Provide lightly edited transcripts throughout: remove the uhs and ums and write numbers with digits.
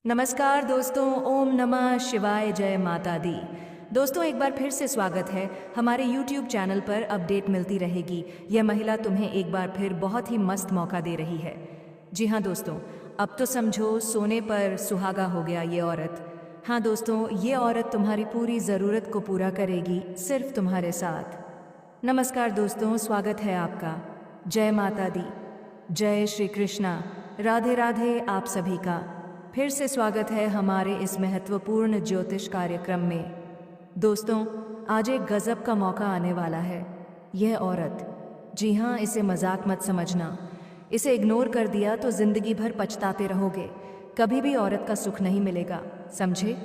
नमस्कार दोस्तों, ओम नमः शिवाय, जय माता दी। दोस्तों, एक बार फिर से स्वागत है। हमारे YouTube चैनल पर अपडेट मिलती रहेगी। यह महिला तुम्हें एक बार फिर बहुत ही मस्त मौका दे रही है। जी हाँ दोस्तों, अब तो समझो सोने पर सुहागा हो गया ये औरत। हाँ दोस्तों, ये औरत तुम्हारी पूरी ज़रूरत को पूरा करेगी, सिर्फ तुम्हारे साथ। नमस्कार दोस्तों, स्वागत है आपका। जय माता दी, जय श्री कृष्णा, राधे राधे आप सभी का। फिर से स्वागत है हमारे इस महत्वपूर्ण ज्योतिष कार्यक्रम में। दोस्तों, आज एक गजब का मौका आने वाला है। यह औरत, जी हाँ, इसे मजाक मत समझना। इसे इग्नोर कर दिया तो जिंदगी भर पछताते रहोगे। कभी भी औरत का सुख नहीं मिलेगा, समझे?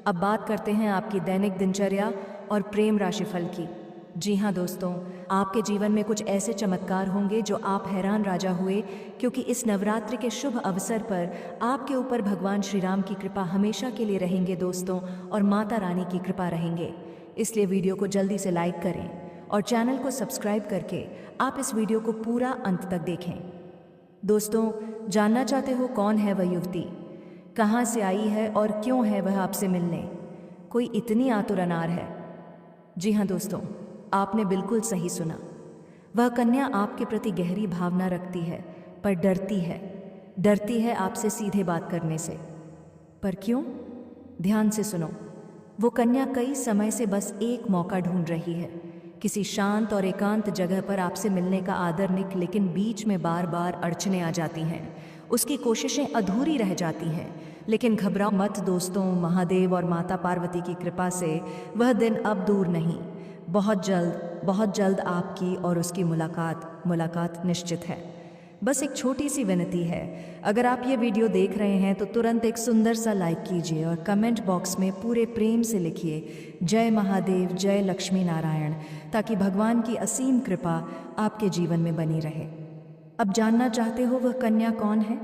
अब बात करते हैं आपकी दैनिक दिनचर्या और प्रेम राशिफल की। जी हाँ दोस्तों, आपके जीवन में कुछ ऐसे चमत्कार होंगे जो आप हैरान राजा हुए, क्योंकि इस नवरात्रि के शुभ अवसर पर आपके ऊपर भगवान श्री राम की कृपा हमेशा के लिए रहेंगे दोस्तों, और माता रानी की कृपा रहेंगे। इसलिए वीडियो को जल्दी से लाइक करें और चैनल को सब्सक्राइब करके आप इस वीडियो को पूरा अंत तक देखें। दोस्तों, जानना चाहते हो कौन है वह युवती, कहाँ से आई है और क्यों है वह आपसे मिलने? कोई इतनी आतुर अनार है? जी हाँ दोस्तों, आपने बिल्कुल सही सुना। वह कन्या आपके प्रति गहरी भावना रखती है, पर डरती है आपसे सीधे बात करने से। पर क्यों? ध्यान से सुनो। वो कन्या कई समय से बस एक मौका ढूंढ रही है, किसी शांत और एकांत जगह पर आपसे मिलने का आदरनिक, लेकिन बीच में बार बार अड़चनें आ जाती हैं। उसकी कोशिशें अधूरी रह जाती हैं। लेकिन घबराओ मत दोस्तों, महादेव और माता पार्वती की कृपा से वह दिन अब दूर नहीं। बहुत जल्द आपकी और उसकी मुलाकात निश्चित है। बस एक छोटी सी विनती है, अगर आप ये वीडियो देख रहे हैं तो तुरंत एक सुंदर सा लाइक कीजिए और कमेंट बॉक्स में पूरे प्रेम से लिखिए जय महादेव, जय लक्ष्मी नारायण, ताकि भगवान की असीम कृपा आपके जीवन में बनी रहे। अब जानना चाहते हो वह कन्या कौन है?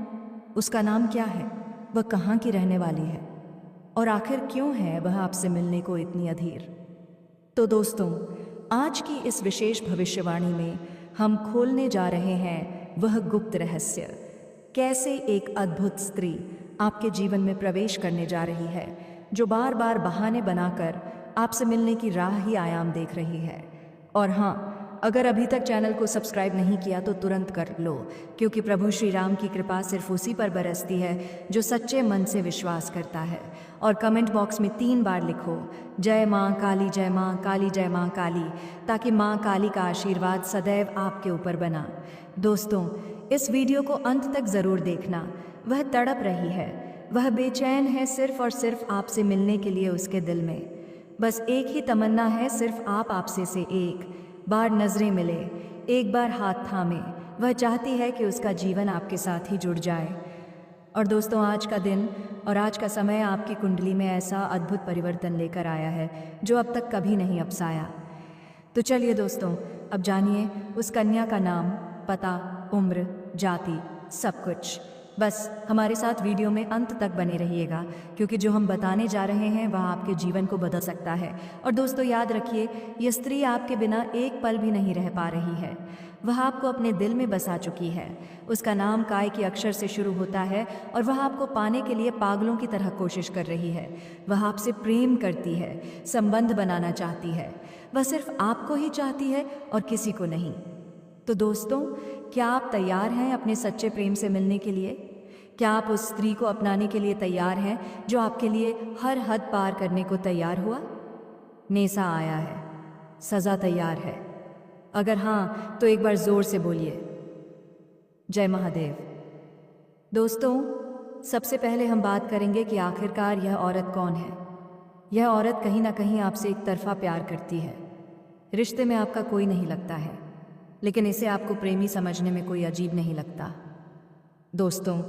उसका नाम क्या है? वह कहाँ की रहने वाली है? और आखिर क्यों है वह आपसे मिलने को इतनी अधीर? तो दोस्तों, आज की इस विशेष भविष्यवाणी में हम खोलने जा रहे हैं वह गुप्त रहस्य, कैसे एक अद्भुत स्त्री आपके जीवन में प्रवेश करने जा रही है, जो बार बार बहाने बनाकर आपसे मिलने की राह ही आयाम देख रही है। और हाँ, अगर अभी तक चैनल को सब्सक्राइब नहीं किया तो तुरंत कर लो, क्योंकि प्रभु श्री राम की कृपा सिर्फ उसी पर बरसती है जो सच्चे मन से विश्वास करता है। और कमेंट बॉक्स में 3 बार लिखो जय माँ काली, जय माँ काली, जय माँ काली, ताकि माँ काली का आशीर्वाद सदैव आपके ऊपर बना। दोस्तों, इस वीडियो को अंत तक ज़रूर देखना। वह तड़प रही है, वह बेचैन है सिर्फ और सिर्फ आपसे मिलने के लिए। उसके दिल में बस एक ही तमन्ना है, सिर्फ आपसे से एक बार नजरें मिले, एक बार हाथ थामे। वह चाहती है कि उसका जीवन आपके साथ ही जुड़ जाए। और दोस्तों, आज का दिन और आज का समय आपकी कुंडली में ऐसा अद्भुत परिवर्तन लेकर आया है जो अब तक कभी नहीं अपसाया। तो चलिए दोस्तों, अब जानिए उस कन्या का नाम, पता, उम्र, जाति, सब कुछ। बस हमारे साथ वीडियो में अंत तक बने रहिएगा, क्योंकि जो हम बताने जा रहे हैं वह आपके जीवन को बदल सकता है। और दोस्तों, याद रखिए, यह स्त्री आपके बिना एक पल भी नहीं रह पा रही है। वह आपको अपने दिल में बसा चुकी है। उसका नाम काय के अक्षर से शुरू होता है और वह आपको पाने के लिए पागलों की तरह कोशिश कर रही है। वह आपसे प्रेम करती है, संबंध बनाना चाहती है। वह सिर्फ आपको ही चाहती है और किसी को नहीं। तो दोस्तों, क्या आप तैयार हैं अपने सच्चे प्रेम से मिलने के लिए? क्या आप उस स्त्री को अपनाने के लिए तैयार हैं जो आपके लिए हर हद पार करने को तैयार हुआ? नेसा आया है, सजा तैयार है। अगर हाँ, तो एक बार जोर से बोलिए जय महादेव। दोस्तों, सबसे पहले हम बात करेंगे कि आखिरकार यह औरत कौन है। यह औरत कहीं ना कहीं आपसे एक तरफा प्यार करती है। रिश्ते में आपका कोई नहीं लगता है, लेकिन इसे आपको प्रेमी समझने में कोई अजीब नहीं लगता। दोस्तों,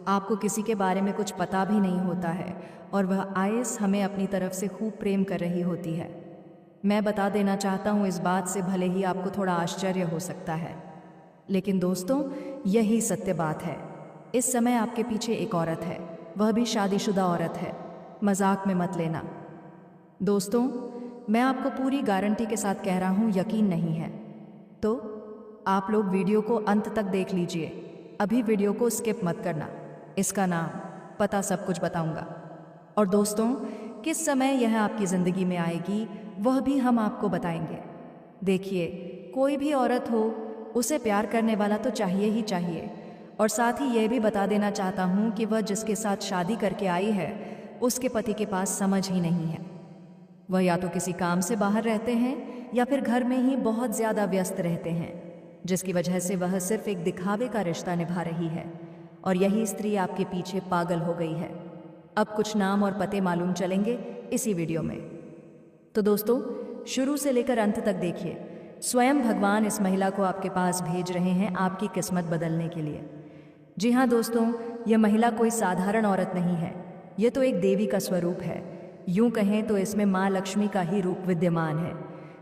आपको किसी के बारे में कुछ पता भी नहीं होता है और वह आइस हमें अपनी तरफ से खूब प्रेम कर रही होती है। मैं बता देना चाहता हूँ इस बात से, भले ही आपको थोड़ा आश्चर्य हो सकता है, लेकिन दोस्तों, यही सत्य बात है। इस समय आपके पीछे एक औरत है, वह भी शादीशुदा औरत है। मजाक में मत लेना। दोस्तों, मैं आपको पूरी गारंटी के साथ कह रहा हूँ, यकीन नहीं है तो आप लोग वीडियो को अंत तक देख लीजिए। अभी वीडियो को स्किप मत करना। इसका नाम पता सब कुछ बताऊंगा। और दोस्तों, किस समय यह आपकी ज़िंदगी में आएगी वह भी हम आपको बताएंगे। देखिए, कोई भी औरत हो, उसे प्यार करने वाला तो चाहिए ही चाहिए। और साथ ही यह भी बता देना चाहता हूँ कि वह जिसके साथ शादी करके आई है उसके पति के पास समझ ही नहीं है। वह या तो किसी काम से बाहर रहते हैं या फिर घर में ही बहुत ज़्यादा व्यस्त रहते हैं, जिसकी वजह से वह सिर्फ एक दिखावे का रिश्ता निभा रही है। और यही स्त्री आपके पीछे पागल हो गई है। अब कुछ नाम और पते मालूम चलेंगे इसी वीडियो में। तो दोस्तों, शुरू से लेकर अंत तक देखिए। स्वयं भगवान इस महिला को आपके पास भेज रहे हैं आपकी किस्मत बदलने के लिए। जी हाँ दोस्तों, यह महिला कोई साधारण औरत नहीं है, यह तो एक देवी का स्वरूप है। यूं कहें तो इसमें माँ लक्ष्मी का ही रूप विद्यमान है।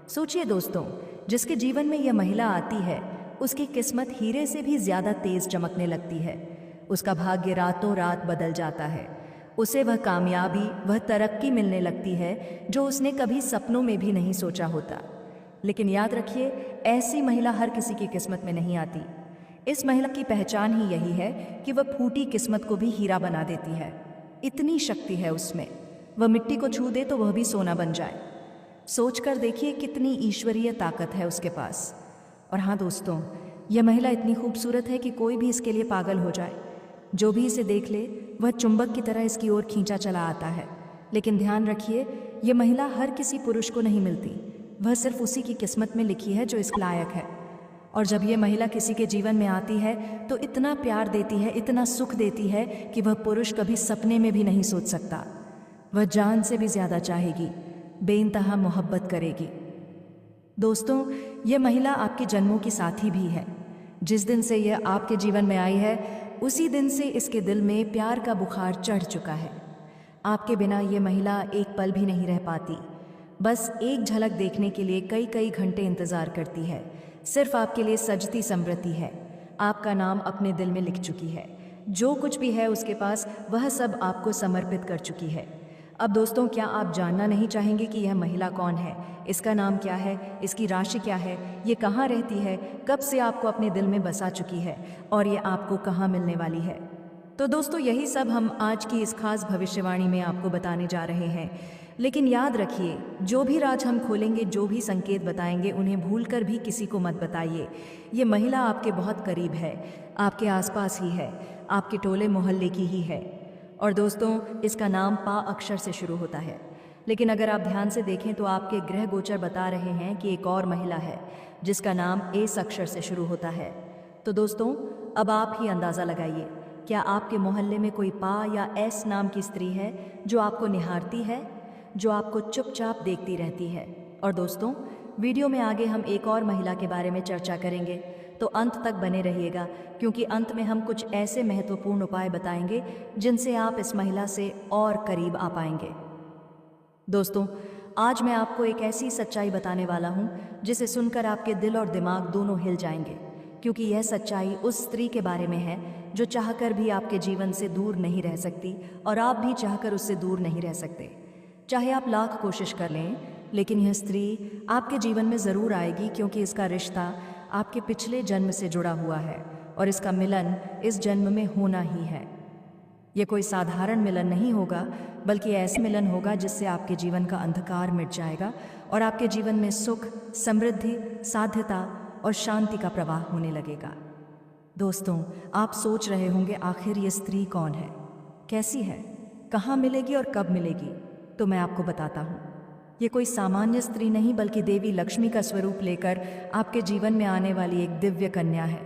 सोचिए दोस्तों, जिसके जीवन में यह महिला आती है उसकी किस्मत हीरे से भी ज़्यादा तेज चमकने लगती है। उसका भाग्य रातों रात बदल जाता है। उसे वह कामयाबी, वह तरक्की मिलने लगती है जो उसने कभी सपनों में भी नहीं सोचा होता। लेकिन याद रखिए, ऐसी महिला हर किसी की किस्मत में नहीं आती। इस महिला की पहचान ही यही है कि वह फूटी किस्मत को भी हीरा बना देती है। इतनी शक्ति है उसमें, वह मिट्टी को छू दे तो वह भी सोना बन जाए। सोचकर देखिए कितनी ईश्वरीय ताकत है उसके पास। और हाँ दोस्तों, यह महिला इतनी खूबसूरत है कि कोई भी इसके लिए पागल हो जाए। जो भी इसे देख ले वह चुंबक की तरह इसकी ओर खींचा चला आता है। लेकिन ध्यान रखिए, यह महिला हर किसी पुरुष को नहीं मिलती, वह सिर्फ उसी की किस्मत में लिखी है जो इस लायक है। और जब यह महिला किसी के जीवन में आती है तो इतना प्यार देती है, इतना सुख देती है कि वह पुरुष कभी सपने में भी नहीं सोच सकता। वह जान से भी ज़्यादा चाहेगी, बेइंतहा मोहब्बत करेगी। दोस्तों, यह महिला आपके जन्मों की साथी भी है। जिस दिन से यह आपके जीवन में आई है उसी दिन से इसके दिल में प्यार का बुखार चढ़ चुका है। आपके बिना यह महिला एक पल भी नहीं रह पाती। बस एक झलक देखने के लिए कई कई घंटे इंतज़ार करती है। सिर्फ आपके लिए सजती संवरती है। आपका नाम अपने दिल में लिख चुकी है। जो कुछ भी है उसके पास वह सब आपको समर्पित कर चुकी है। अब दोस्तों, क्या आप जानना नहीं चाहेंगे कि यह महिला कौन है? इसका नाम क्या है? इसकी राशि क्या है? ये कहाँ रहती है? कब से आपको अपने दिल में बसा चुकी है? और ये आपको कहाँ मिलने वाली है? तो दोस्तों, यही सब हम आज की इस खास भविष्यवाणी में आपको बताने जा रहे हैं। लेकिन याद रखिए, जो भी राज हम खोलेंगे, जो भी संकेत बताएंगे, उन्हें भूलकर भी किसी को मत बताइए। ये महिला आपके बहुत करीब है, आपके आसपास ही है, आपके टोले मोहल्ले की ही है। और दोस्तों, इसका नाम पा अक्षर से शुरू होता है। लेकिन अगर आप ध्यान से देखें तो आपके ग्रह गोचर बता रहे हैं कि एक और महिला है जिसका नाम एस अक्षर से शुरू होता है। तो दोस्तों, अब आप ही अंदाज़ा लगाइए, क्या आपके मोहल्ले में कोई पा या एस नाम की स्त्री है जो आपको निहारती है, जो आपको चुपचाप देखती रहती है? और दोस्तों, वीडियो में आगे हम एक और महिला के बारे में चर्चा करेंगे, तो अंत तक बने रहिएगा, क्योंकि अंत में हम कुछ ऐसे महत्वपूर्ण उपाय बताएंगे जिनसे आप इस महिला से और करीब आ पाएंगे। दोस्तों, आज मैं आपको एक ऐसी सच्चाई बताने वाला हूँ जिसे सुनकर आपके दिल और दिमाग दोनों हिल जाएंगे, क्योंकि यह सच्चाई उस स्त्री के बारे में है जो चाहकर भी आपके जीवन से दूर नहीं रह सकती और आप भी चाहकर उससे दूर नहीं रह सकते। चाहे आप लाख कोशिश कर लें, लेकिन यह स्त्री आपके जीवन में ज़रूर आएगी, क्योंकि इसका रिश्ता आपके पिछले जन्म से जुड़ा हुआ है और इसका मिलन इस जन्म में होना ही है। यह कोई साधारण मिलन नहीं होगा, बल्कि ऐसा मिलन होगा जिससे आपके जीवन का अंधकार मिट जाएगा और आपके जीवन में सुख, समृद्धि, साध्यता और शांति का प्रवाह होने लगेगा। दोस्तों, आप सोच रहे होंगे आखिर ये स्त्री कौन है, कैसी है, कहाँ मिलेगी और कब मिलेगी? तो मैं आपको बताता हूँ। ये कोई सामान्य स्त्री नहीं, बल्कि देवी लक्ष्मी का स्वरूप लेकर आपके जीवन में आने वाली एक दिव्य कन्या है।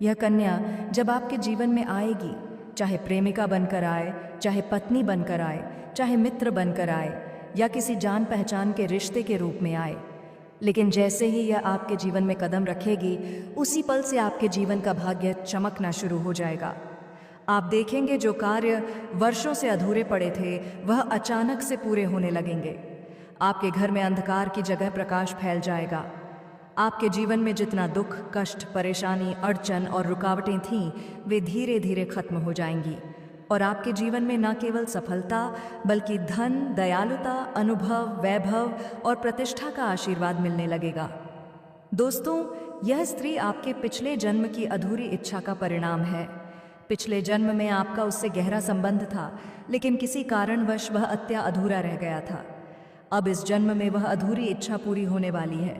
यह कन्या जब आपके जीवन में आएगी, चाहे प्रेमिका बनकर आए, चाहे पत्नी बनकर आए, चाहे मित्र बनकर आए या किसी जान पहचान के रिश्ते के रूप में आए, लेकिन जैसे ही यह आपके जीवन में कदम रखेगी, उसी पल से आपके जीवन का भाग्य चमकना शुरू हो जाएगा। आप देखेंगे जो कार्य वर्षों से अधूरे पड़े थे वह अचानक से पूरे होने लगेंगे। आपके घर में अंधकार की जगह प्रकाश फैल जाएगा। आपके जीवन में जितना दुख, कष्ट, परेशानी, अड़चन और रुकावटें थीं, वे धीरे धीरे खत्म हो जाएंगी और आपके जीवन में न केवल सफलता बल्कि धन, दयालुता, अनुभव, वैभव और प्रतिष्ठा का आशीर्वाद मिलने लगेगा। दोस्तों, यह स्त्री आपके पिछले जन्म की अधूरी इच्छा का परिणाम है। पिछले जन्म में आपका उससे गहरा संबंध था, लेकिन किसी कारणवश वह अत्या अधूरा रह गया था। अब इस जन्म में वह अधूरी इच्छा पूरी होने वाली है।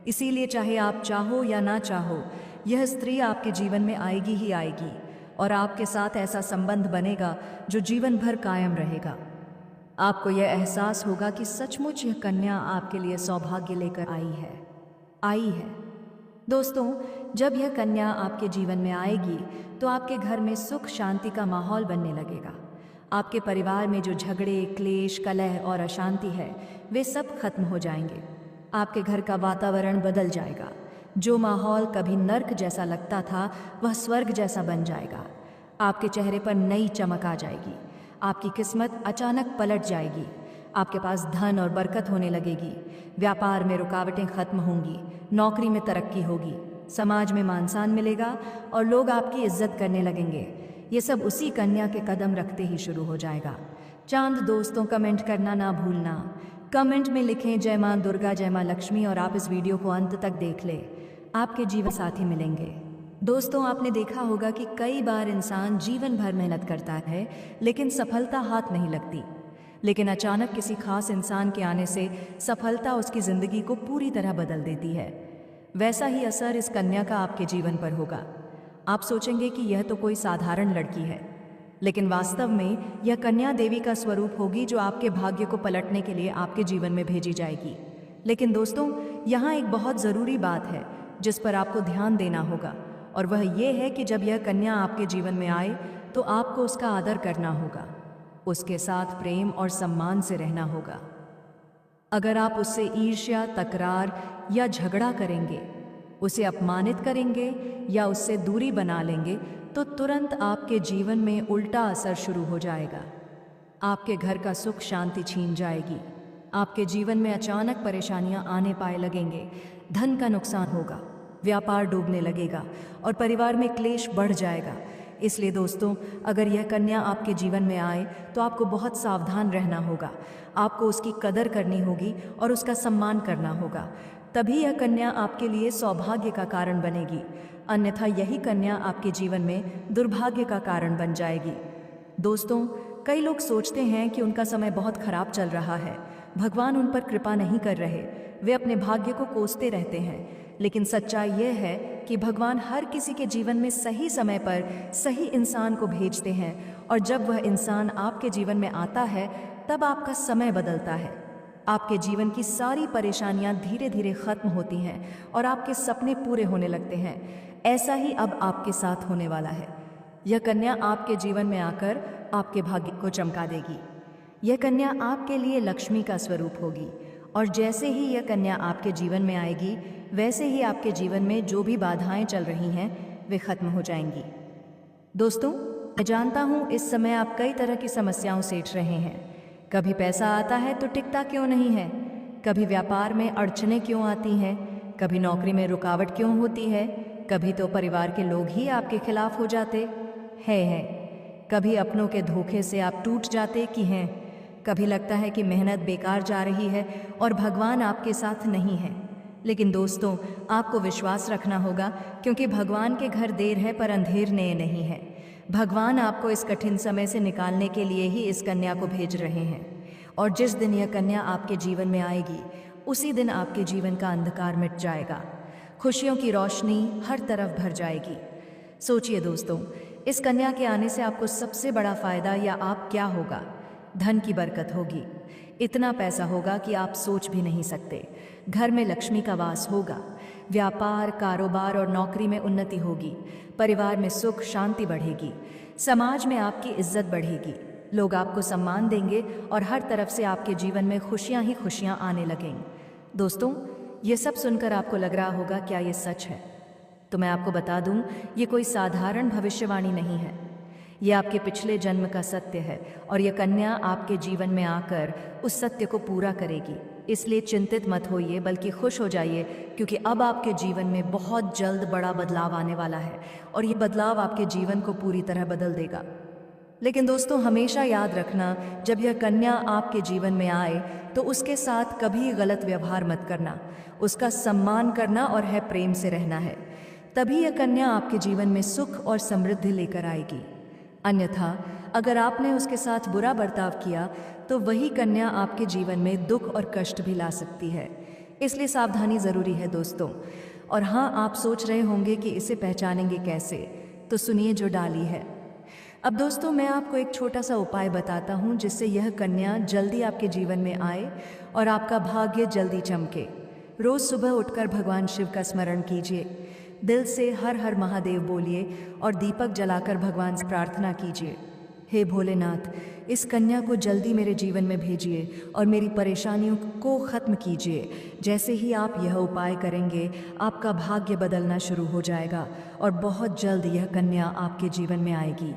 इसीलिए चाहे आप चाहो या ना चाहो, यह स्त्री आपके जीवन में आएगी ही आएगी और आपके साथ ऐसा संबंध बनेगा जो जीवन भर कायम रहेगा। आपको यह एहसास होगा कि सचमुच यह कन्या आपके लिए सौभाग्य लेकर आई है। दोस्तों, जब यह कन्या आपके जीवन में आएगी तो आपके घर में सुख शांति का माहौल बनने लगेगा। आपके परिवार में जो झगड़े, क्लेश, कलह और अशांति है, वे सब खत्म हो जाएंगे। आपके घर का वातावरण बदल जाएगा। जो माहौल कभी नर्क जैसा लगता था, वह स्वर्ग जैसा बन जाएगा। आपके चेहरे पर नई चमक आ जाएगी। आपकी किस्मत अचानक पलट जाएगी। आपके पास धन और बरकत होने लगेगी। व्यापार में रुकावटें खत्म होंगी। नौकरी में तरक्की होगी। समाज में मान सम्मान मिलेगा और लोग आपकी इज्जत करने लगेंगे। ये सब उसी कन्या के कदम रखते ही शुरू हो जाएगा। चांद दोस्तों, कमेंट करना ना भूलना। कमेंट में लिखें जय मां दुर्गा, जय मां लक्ष्मी और आप इस वीडियो को अंत तक देख लें। आपके जीवन साथी मिलेंगे। दोस्तों, आपने देखा होगा कि कई बार इंसान जीवन भर मेहनत करता है लेकिन सफलता हाथ नहीं लगती। लेकिन अचानक किसी खास इंसान के आने से सफलता उसकी ज़िंदगी को पूरी तरह बदल देती है। वैसा ही असर इस कन्या का आपके जीवन पर होगा। आप सोचेंगे कि यह तो कोई साधारण लड़की है, लेकिन वास्तव में यह कन्या देवी का स्वरूप होगी जो आपके भाग्य को पलटने के लिए आपके जीवन में भेजी जाएगी। लेकिन दोस्तों, यहाँ एक बहुत ज़रूरी बात है जिस पर आपको ध्यान देना होगा, और वह ये है कि जब यह कन्या आपके जीवन में आए तो आपको उसका आदर करना होगा। उसके साथ प्रेम और सम्मान से रहना होगा। अगर आप उससे ईर्ष्या, तकरार या झगड़ा करेंगे, उसे अपमानित करेंगे या उससे दूरी बना लेंगे तो तुरंत आपके जीवन में उल्टा असर शुरू हो जाएगा। आपके घर का सुख शांति छीन जाएगी। आपके जीवन में अचानक परेशानियां आने पाए लगेंगे। धन का नुकसान होगा, व्यापार डूबने लगेगा और परिवार में क्लेश बढ़ जाएगा। इसलिए दोस्तों, अगर यह कन्या आपके जीवन में आए तो आपको बहुत सावधान रहना होगा। आपको उसकी कदर करनी होगी और उसका सम्मान करना होगा। तभी यह कन्या आपके लिए सौभाग्य का कारण बनेगी। अन्यथा यही कन्या आपके जीवन में दुर्भाग्य का कारण बन जाएगी। दोस्तों, कई लोग सोचते हैं कि उनका समय बहुत खराब चल रहा है, भगवान उन पर कृपा नहीं कर रहे, वे अपने भाग्य को कोसते रहते हैं। लेकिन सच्चाई यह है कि भगवान हर किसी के जीवन में सही समय पर सही इंसान को भेजते हैं, और जब वह इंसान आपके जीवन में आता है तब आपका समय बदलता है। आपके जीवन की सारी परेशानियां धीरे धीरे खत्म होती हैं और आपके सपने पूरे होने लगते हैं। ऐसा ही अब आपके साथ होने वाला है। यह कन्या आपके जीवन में आकर आपके भाग्य को चमका देगी। यह कन्या आपके लिए लक्ष्मी का स्वरूप होगी, और जैसे ही यह कन्या आपके जीवन में आएगी, वैसे ही आपके जीवन में जो भी बाधाएं चल रही हैं वे खत्म हो जाएंगी। दोस्तों, मैं जानता हूँ इस समय आप कई तरह की समस्याओं से उठ रहे हैं। कभी पैसा आता है तो टिकता क्यों नहीं है, कभी व्यापार में अड़चनें क्यों आती हैं, कभी नौकरी में रुकावट क्यों होती है, कभी तो परिवार के लोग ही आपके खिलाफ हो जाते हैं, कभी अपनों के धोखे से आप टूट जाते कि हैं, कभी लगता है कि मेहनत बेकार जा रही है और भगवान आपके साथ नहीं है। लेकिन दोस्तों, आपको विश्वास रखना होगा, क्योंकि भगवान के घर देर है पर अंधेर नए नहीं है। भगवान आपको इस कठिन समय से निकालने के लिए ही इस कन्या को भेज रहे हैं, और जिस दिन यह कन्या आपके जीवन में आएगी उसी दिन आपके जीवन का अंधकार मिट जाएगा। खुशियों की रोशनी हर तरफ भर जाएगी। सोचिए दोस्तों, इस कन्या के आने से आपको सबसे बड़ा फायदा या आप क्या होगा? धन की बरकत होगी। इतना पैसा होगा कि आप सोच भी नहीं सकते। घर में लक्ष्मी का वास होगा। व्यापार, कारोबार और नौकरी में उन्नति होगी। परिवार में सुख शांति बढ़ेगी। समाज में आपकी इज्जत बढ़ेगी। लोग आपको सम्मान देंगे और हर तरफ से आपके जीवन में खुशियां ही खुशियां आने लगेंगी। दोस्तों, ये सब सुनकर आपको लग रहा होगा क्या ये सच है? तो मैं आपको बता दूं, ये कोई साधारण भविष्यवाणी नहीं है। ये आपके पिछले जन्म का सत्य है, और यह कन्या आपके जीवन में आकर उस सत्य को पूरा करेगी। इसलिए चिंतित मत होइए, बल्कि खुश हो जाइए, क्योंकि अब आपके जीवन में बहुत जल्द बड़ा बदलाव आने वाला है, और ये बदलाव आपके जीवन को पूरी तरह बदल देगा। लेकिन दोस्तों, हमेशा याद रखना, जब यह कन्या आपके जीवन में आए तो उसके साथ कभी गलत व्यवहार मत करना। उसका सम्मान करना और है प्रेम से रहना है। तभी यह कन्या आपके जीवन में सुख और समृद्धि लेकर आएगी। अन्यथा अगर आपने उसके साथ बुरा बर्ताव किया तो वही कन्या आपके जीवन में दुख और कष्ट भी ला सकती है। इसलिए सावधानी ज़रूरी है दोस्तों। और हाँ, आप सोच रहे होंगे कि इसे पहचानेंगे कैसे, तो सुनिए जो डाली है। अब दोस्तों, मैं आपको एक छोटा सा उपाय बताता हूँ जिससे यह कन्या जल्दी आपके जीवन में आए और आपका भाग्य जल्दी चमके। रोज़ सुबह उठकर भगवान शिव का स्मरण कीजिए, दिल से हर हर महादेव बोलिए और दीपक जलाकर भगवान से प्रार्थना कीजिए, हे भोलेनाथ, इस कन्या को जल्दी मेरे जीवन में भेजिए और मेरी परेशानियों को ख़त्म कीजिए। जैसे ही आप यह उपाय करेंगे, आपका भाग्य बदलना शुरू हो जाएगा और बहुत जल्द यह कन्या आपके जीवन में आएगी।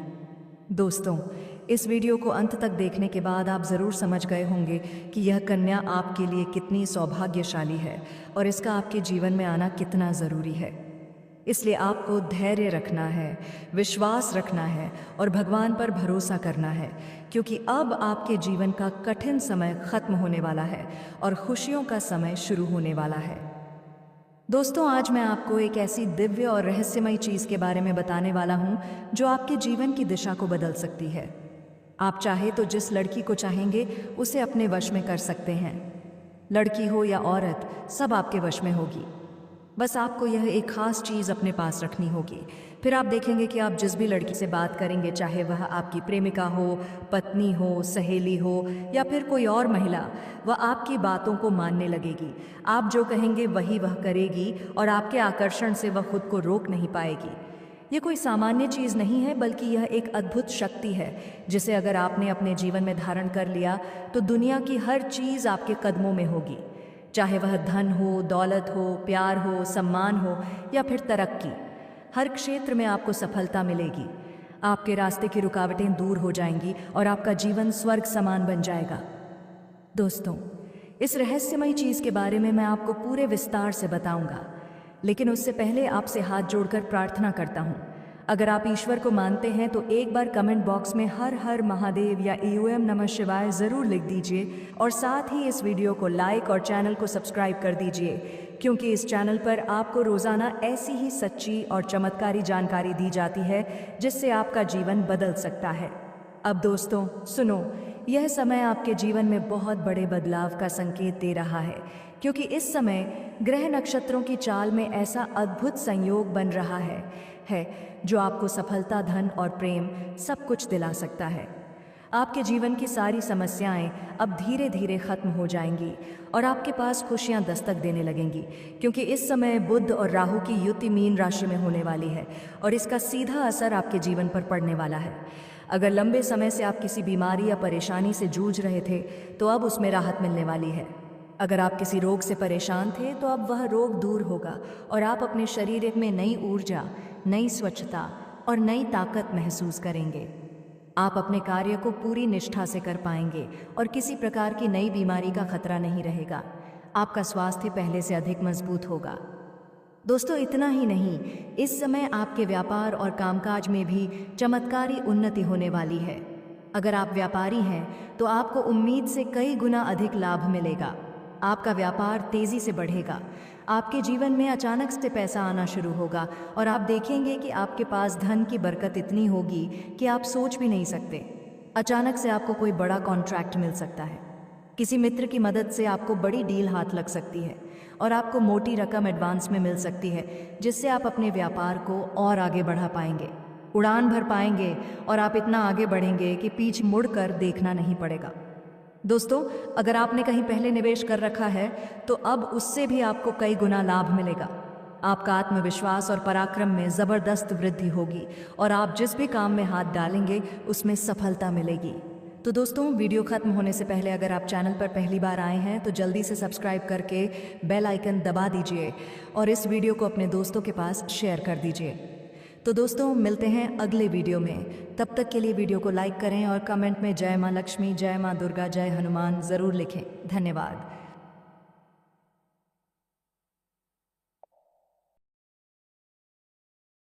दोस्तों, इस वीडियो को अंत तक देखने के बाद आप ज़रूर समझ गए होंगे कि यह कन्या आपके लिए कितनी सौभाग्यशाली है और इसका आपके जीवन में आना कितना ज़रूरी है। इसलिए आपको धैर्य रखना है, विश्वास रखना है और भगवान पर भरोसा करना है, क्योंकि अब आपके जीवन का कठिन समय खत्म होने वाला है और खुशियों का समय शुरू होने वाला है। दोस्तों, आज मैं आपको एक ऐसी दिव्य और रहस्यमयी चीज़ के बारे में बताने वाला हूँ जो आपके जीवन की दिशा को बदल सकती है। आप चाहे तो जिस लड़की को चाहेंगे उसे अपने वश में कर सकते हैं। लड़की हो या औरत, सब आपके वश में होगी। बस आपको यह एक खास चीज़ अपने पास रखनी होगी। फिर आप देखेंगे कि आप जिस भी लड़की से बात करेंगे, चाहे वह आपकी प्रेमिका हो, पत्नी हो, सहेली हो या फिर कोई और महिला, वह आपकी बातों को मानने लगेगी। आप जो कहेंगे वही वह करेगी और आपके आकर्षण से वह खुद को रोक नहीं पाएगी। ये कोई सामान्य चीज़ नहीं है, बल्कि यह एक अद्भुत शक्ति है जिसे अगर आपने अपने जीवन में धारण कर लिया तो दुनिया की हर चीज़ आपके कदमों में होगी। चाहे वह धन हो, दौलत हो, प्यार हो, सम्मान हो या फिर तरक्की, हर क्षेत्र में आपको सफलता मिलेगी। आपके रास्ते की रुकावटें दूर हो जाएंगी और आपका जीवन स्वर्ग समान बन जाएगा। दोस्तों, इस रहस्यमयी चीज़ के बारे में मैं आपको पूरे विस्तार से बताऊंगा, लेकिन उससे पहले आपसे हाथ जोड़कर प्रार्थना करता हूँ। अगर आप ईश्वर को मानते हैं तो एक बार कमेंट बॉक्स में हर हर महादेव या ओम नमः शिवाय ज़रूर लिख दीजिए और साथ ही इस वीडियो को लाइक और चैनल को सब्सक्राइब कर दीजिए, क्योंकि इस चैनल पर आपको रोज़ाना ऐसी ही सच्ची और चमत्कारी जानकारी दी जाती है जिससे आपका जीवन बदल सकता है। अब दोस्तों सुनो, यह समय आपके जीवन में बहुत बड़े बदलाव का संकेत दे रहा है, क्योंकि इस समय ग्रह नक्षत्रों की चाल में ऐसा अद्भुत संयोग बन रहा है जो आपको सफलता, धन और प्रेम सब कुछ दिला सकता है। आपके जीवन की सारी समस्याएं अब धीरे धीरे खत्म हो जाएंगी और आपके पास खुशियां दस्तक देने लगेंगी, क्योंकि इस समय बुध और राहु की युति मीन राशि में होने वाली है और इसका सीधा असर आपके जीवन पर पड़ने वाला है। अगर लंबे समय से आप किसी बीमारी या परेशानी से जूझ रहे थे तो अब उसमें राहत मिलने वाली है। अगर आप किसी रोग से परेशान थे तो अब वह रोग दूर होगा और आप अपने शरीर में नई ऊर्जा, नई स्वच्छता और नई ताकत महसूस करेंगे। आप अपने कार्य को पूरी निष्ठा से कर पाएंगे और किसी प्रकार की नई बीमारी का खतरा नहीं रहेगा। आपका स्वास्थ्य पहले से अधिक मजबूत होगा। दोस्तों, इतना ही नहीं, इस समय आपके व्यापार और कामकाज में भी चमत्कारी उन्नति होने वाली है। अगर आप व्यापारी हैं तो आपको उम्मीद से कई गुना अधिक लाभ मिलेगा। आपका व्यापार तेजी से बढ़ेगा। आपके जीवन में अचानक से पैसा आना शुरू होगा और आप देखेंगे कि आपके पास धन की बरकत इतनी होगी कि आप सोच भी नहीं सकते। अचानक से आपको कोई बड़ा कॉन्ट्रैक्ट मिल सकता है। किसी मित्र की मदद से आपको बड़ी डील हाथ लग सकती है और आपको मोटी रकम एडवांस में मिल सकती है, जिससे आप अपने व्यापार को और आगे बढ़ा पाएंगे, उड़ान भर पाएंगे और आप इतना आगे बढ़ेंगे कि पीछे मुड़कर देखना नहीं पड़ेगा। दोस्तों, अगर आपने कहीं पहले निवेश कर रखा है तो अब उससे भी आपको कई गुना लाभ मिलेगा। आपका आत्मविश्वास और पराक्रम में ज़बरदस्त वृद्धि होगी और आप जिस भी काम में हाथ डालेंगे उसमें सफलता मिलेगी। तो दोस्तों, वीडियो खत्म होने से पहले अगर आप चैनल पर पहली बार आए हैं तो जल्दी से सब्सक्राइब करके बेल आइकन दबा दीजिए और इस वीडियो को अपने दोस्तों के पास शेयर कर दीजिए। तो दोस्तों, मिलते हैं अगले वीडियो में। तब तक के लिए वीडियो को लाइक करें और कमेंट में जय माँ लक्ष्मी, जय माँ दुर्गा, जय हनुमान ज़रूर लिखें। धन्यवाद।